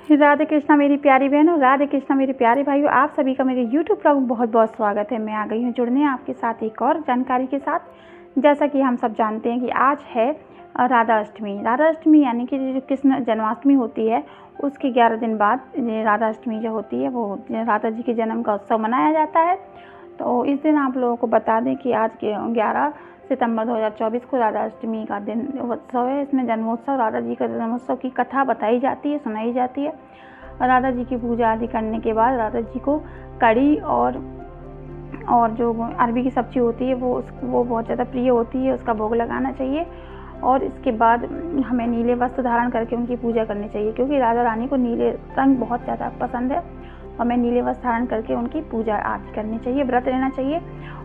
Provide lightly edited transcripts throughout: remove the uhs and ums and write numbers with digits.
राधे कृष्णा मेरी प्यारी बहनों, राधे कृष्णा मेरे प्यारे भाइयों, आप सभी का मेरे YouTube ब्लॉग में बहुत बहुत स्वागत है। मैं आ गई हूँ जुड़ने आपके साथ एक और जानकारी के साथ। जैसा कि हम सब जानते हैं कि आज है राधा अष्टमी। राधा अष्टमी यानी कि जो कृष्ण जन्माष्टमी होती है उसके 11 दिन बाद राधा अष्टमी जो होती है वो राधा जी के जन्म का उत्सव मनाया जाता है। तो इस दिन आप लोगों को बता दें कि आज के 11 सितंबर 2024 को राधा अष्टमी का दिन उत्सव है। इसमें जन्मोत्सव, राधा जी का जन्मोत्सव की कथा बताई जाती है, सुनाई जाती है। राधा जी की पूजा आदि करने के बाद राधा जी को कढ़ी और जो अरबी की सब्जी होती है वो बहुत ज़्यादा प्रिय होती है, उसका भोग लगाना चाहिए। और इसके बाद हमें नीले वस्त्र धारण करके उनकी पूजा करनी चाहिए, क्योंकि राधा रानी को नीले रंग बहुत ज़्यादा पसंद है। हमें नीले वस्त्र धारण करके उनकी पूजा आदि करनी चाहिए, व्रत रहना चाहिए।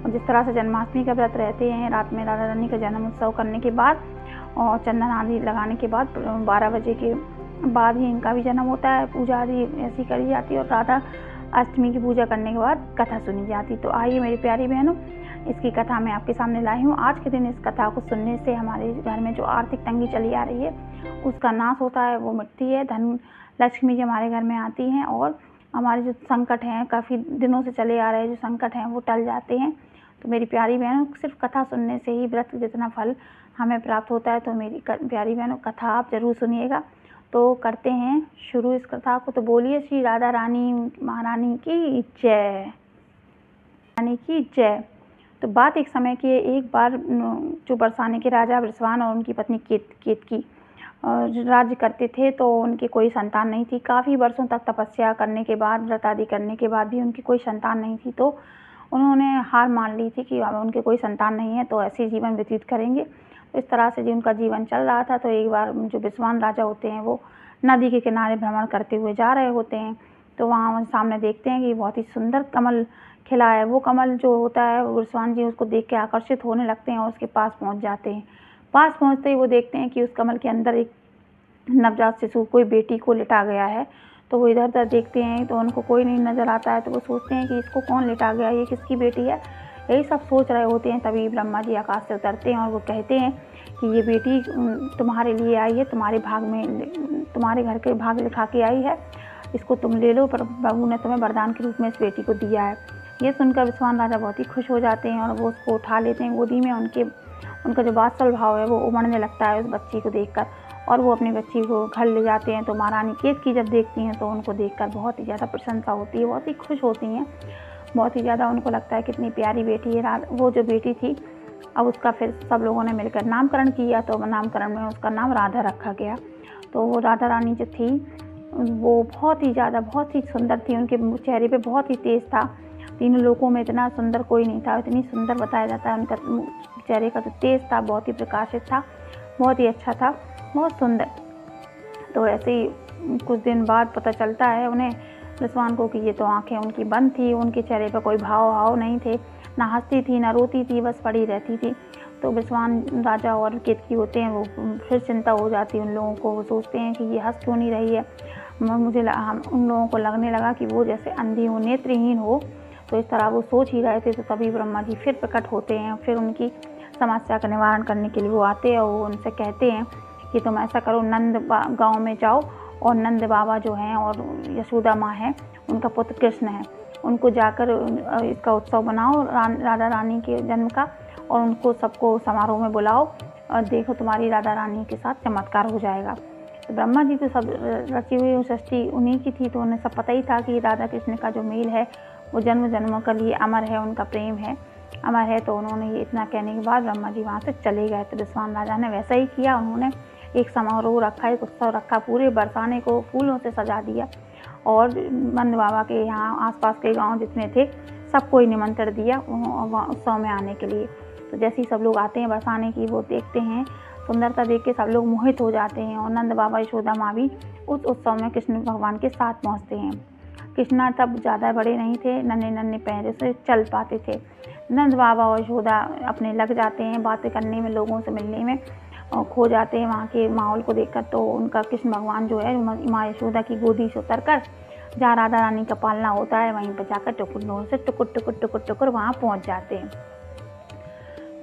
और जिस तरह से जन्माष्टमी का व्रत रहते हैं, रात में राधा रानी का जन्म उत्सव करने के बाद और चंदन आदि लगाने के बाद 12 बजे के बाद ही इनका भी जन्म होता है, पूजा आदि ऐसी करी जाती है। और राधा अष्टमी की पूजा करने के बाद कथा सुनी जाती। तो आइए मेरी प्यारी बहनों, इसकी कथा मैं आपके सामने लाई हूँ। आज के दिन इस कथा को सुनने से हमारे घर में जो आर्थिक तंगी चली आ रही है उसका नाश होता है, वो मिटती है। धन लक्ष्मी जी हमारे घर में आती हैं और हमारे जो संकट हैं, काफ़ी दिनों से चले आ रहे जो संकट हैं वो टल जाते हैं। तो मेरी प्यारी बहनों, सिर्फ कथा सुनने से ही व्रत जितना फल हमें प्राप्त होता है। तो मेरी प्यारी बहनों, कथा आप ज़रूर सुनिएगा। तो करते हैं शुरू इस कथा को। तो बोलिए श्री राधा रानी महारानी की जय, रानी की जय। तो बात एक समय की है। एक बार जो बरसाने के राजा बृषभान और उनकी पत्नी केतकी राज्य करते थे, तो उनकी कोई संतान नहीं थी। काफ़ी वर्षों तक तपस्या करने के बाद, व्रत आदि करने के बाद भी उनकी कोई संतान नहीं थी। तो उन्होंने हार मान ली थी कि अब उनके कोई संतान नहीं है तो ऐसे जीवन व्यतीत करेंगे। तो इस तरह से जी उनका जीवन चल रहा था। तो एक बार जो बृषभान राजा होते हैं वो नदी के किनारे भ्रमण करते हुए जा रहे होते हैं। तो वहाँ सामने देखते हैं कि बहुत ही सुंदर कमल खिला है। वो कमल जो होता है, बृषभान जी उसको देख के आकर्षित होने लगते हैं और उसके पास पहुँच जाते हैं। पास पहुँचते ही वो देखते हैं कि उस कमल के अंदर एक नवजात शिशु, कोई बेटी को लिटा गया है। तो वो इधर उधर देखते हैं तो उनको कोई नहीं नज़र आता है। तो वो सोचते हैं कि इसको कौन लिटा गया, ये किसकी बेटी है, यही सब सोच रहे होते हैं। तभी ब्रह्मा जी आकाश से उतरते हैं और वो कहते हैं कि ये बेटी तुम्हारे लिए आई है, तुम्हारे भाग में, तुम्हारे घर के भाग लिखा के आई है, इसको तुम ले लो, पर प्रभु ने तुम्हें वरदान के रूप में इस बेटी को दिया है। ये सुनकर बृषभान राजा बहुत ही खुश हो जाते हैं और वो उसको उठा लेते हैं गोदी में। उनका जो वात्सल भाव है वो उमड़ने लगता है उस बच्ची को देखकर, और वो अपनी बच्ची को घर ले जाते हैं। तो महारानी केतकी जब देखती हैं तो उनको देखकर बहुत ही ज़्यादा प्रशंसा होती है, बहुत ही खुश होती हैं, बहुत ही ज़्यादा उनको लगता है कितनी प्यारी बेटी है। वो जो बेटी थी, अब उसका फिर सब लोगों ने मिलकर नामकरण किया। तो नामकरण में उसका नाम राधा रखा गया। तो वो राधा रानी जो थी वो बहुत ही सुंदर थी। उनके चेहरे पे बहुत ही तेज था। तीनों लोगों में इतना सुंदर कोई नहीं था, इतनी सुंदर बताया जाता है। उनका चेहरे का जो तेज था बहुत ही प्रकाशित था, बहुत ही अच्छा था, बहुत सुंदर। तो ऐसे ही कुछ दिन बाद पता चलता है उन्हें, बृषभान को, कि ये तो आंखें उनकी बंद थी, उनके चेहरे पर कोई भाव नहीं थे, ना हंसती थी ना रोती थी, बस पड़ी रहती थी। तो बृषभान राजा और केतकी होते हैं वो फिर चिंता हो जाती है उन लोगों को। वो सोचते हैं कि ये हंस क्यों नहीं रही है। उन लोगों को लगने लगा कि वो जैसे अंधी हो, नेत्रहीन हो। तो इस तरह वो सोच ही रहे थे। तो तभी ब्रह्मा जी फिर प्रकट होते हैं, फिर उनकी समस्या का निवारण करने के लिए वो आते हैं और वो उनसे कहते हैं कि तुम ऐसा करो, नंद गांव में जाओ और नंद बाबा जो हैं और यशोदा माँ हैं, उनका पुत्र कृष्ण है, उनको जाकर इसका उत्सव बनाओ राधा रानी के जन्म का, और उनको सबको समारोह में बुलाओ और देखो तुम्हारी राधा रानी के साथ चमत्कार हो जाएगा। तो ब्रह्मा जी तो सब रची हुई सृष्टि उन्हीं की थी, तो उन्हें सब पता ही था कि राधा कृष्ण का जो मेल है वो जन्म जन्मों के लिए अमर है, उनका प्रेम है, अमर है। तो उन्होंने ये इतना कहने के बाद ब्रह्मा जी वहाँ से चले गए। तो बृषभान राजा ने वैसा ही किया। उन्होंने एक समारोह रखा, एक उत्सव रखा, पूरे बरसाने को फूलों से सजा दिया और नंद बाबा के यहाँ आसपास के गांव जितने थे सबको ही निमंत्रण दिया उत्सव में आने के लिए। तो जैसे ही सब लोग आते हैं बरसाने की, वो देखते हैं सुंदरता देख के सब लोग मोहित हो जाते हैं। और नंद बाबा यशोदा माँ भी उस उत्सव में कृष्ण भगवान के साथ पहुँचते हैं। कृष्णा तब ज़्यादा बड़े नहीं थे, नन्हे पैरों से चल पाते थे। नंद बाबा और यशोदा अपने लग जाते हैं बातें करने में, लोगों से मिलने में, और खो जाते हैं वहाँ के माहौल को देखकर। तो उनका कृष्ण भगवान जो है माँ यशोदा की गोदी से उतर कर जहाँ राधा रानी का पालना होता है वहीं पर जाकर टुकुर वहाँ पहुँच जाते हैं।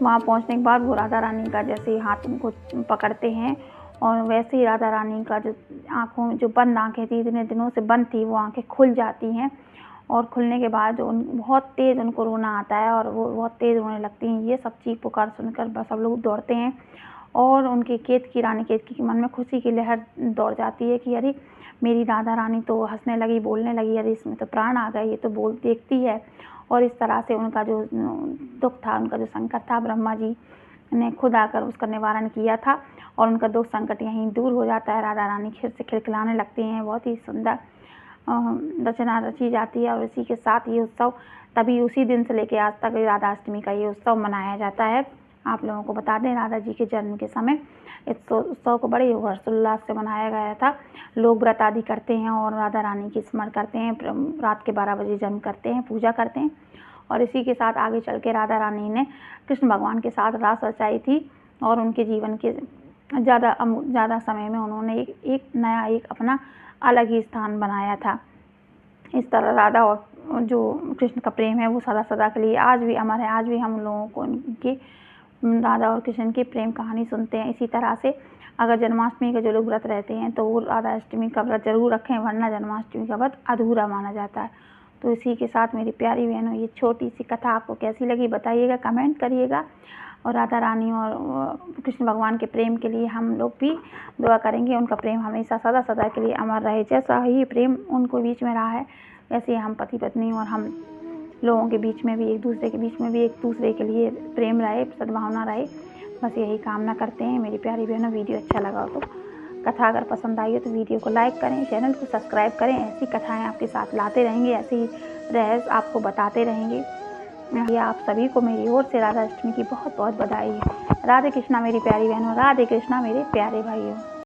वहाँ पहुँचने के बाद वो राधा रानी का जैसे हाथ उनको पकड़ते हैं और वैसे ही राधा रानी का जो आँखों जो बंद आँखें थी, इतने दिनों से बंद थी, वो आँखें खुल जाती हैं और खुलने के बाद बहुत तेज़ उनको रोना आता है और वो बहुत तेज़ रोने लगती हैं। ये सब चीख पुकार सुनकर बस सब लोग दौड़ते हैं और उनकी केतकी रानी केतकी के मन में खुशी की लहर दौड़ जाती है कि अरे मेरी राधा रानी तो हंसने लगी, बोलने लगी, अरे इसमें तो प्राण आ गए, ये तो देखती है। और इस तरह से उनका जो दुख था, उनका जो संकट था, ब्रह्मा जी ने खुद आकर उसका निवारण किया था और उनका दुख संकट यहीं दूर हो जाता है। राधा रानी फिर से खिलखिलाने लगती हैं। बहुत ही सुंदर रचना रची जाती है और इसी के साथ ये उत्सव तभी उसी दिन से लेकर आज तक राधा अष्टमी का ये उत्सव मनाया जाता है। आप लोगों को बता दें, राधा जी के जन्म के समय इस उत्सव को बड़े हर्षोल्लास से मनाया गया था। लोग व्रत आदि करते हैं और राधा रानी की स्मरण करते हैं, रात के 12 बजे जन्म करते हैं, पूजा करते हैं। और इसी के साथ आगे चल के राधा रानी ने कृष्ण भगवान के साथ रास रचाई थी और उनके जीवन के ज़्यादा समय में उन्होंने एक अपना अलग ही स्थान बनाया था। इस तरह राधा और जो कृष्ण का प्रेम है वो सदा सदा के लिए आज भी अमर है। आज भी हम लोगों को उनकी राधा और कृष्ण की प्रेम कहानी सुनते हैं। इसी तरह से अगर जन्माष्टमी के जो लोग व्रत रहते हैं तो वो राधा अष्टमी का व्रत जरूर रखें, वरना जन्माष्टमी का व्रत अधूरा माना जाता है। तो इसी के साथ मेरी प्यारी बहनों, ये छोटी सी कथा आपको कैसी लगी बताइएगा, कमेंट करिएगा। और राधा रानी और कृष्ण भगवान के प्रेम के लिए हम लोग भी दुआ करेंगे, उनका प्रेम हमेशा सदा सदा के लिए अमर रहे। जैसा ही प्रेम उनको बीच में रहा है, वैसे हम पति पत्नी और हम लोगों के बीच में भी, एक दूसरे के बीच में भी एक दूसरे के लिए प्रेम रहे, सद्भावना रहे। बस यही कामना करते हैं। मेरी प्यारी बहनों, वीडियो अच्छा लगा हो तो, कथा अगर पसंद आई हो तो वीडियो को लाइक करें, चैनल को सब्सक्राइब करें। ऐसी कथाएं आपके साथ लाते रहेंगे, ऐसे ही रहस्य आपको बताते रहेंगे। आप सभी को मेरी ओर से राधा अष्टमी की बहुत बहुत बधाई है। राधे कृष्णा मेरी प्यारी बहनों, राधे कृष्णा मेरे प्यारे भाइयों।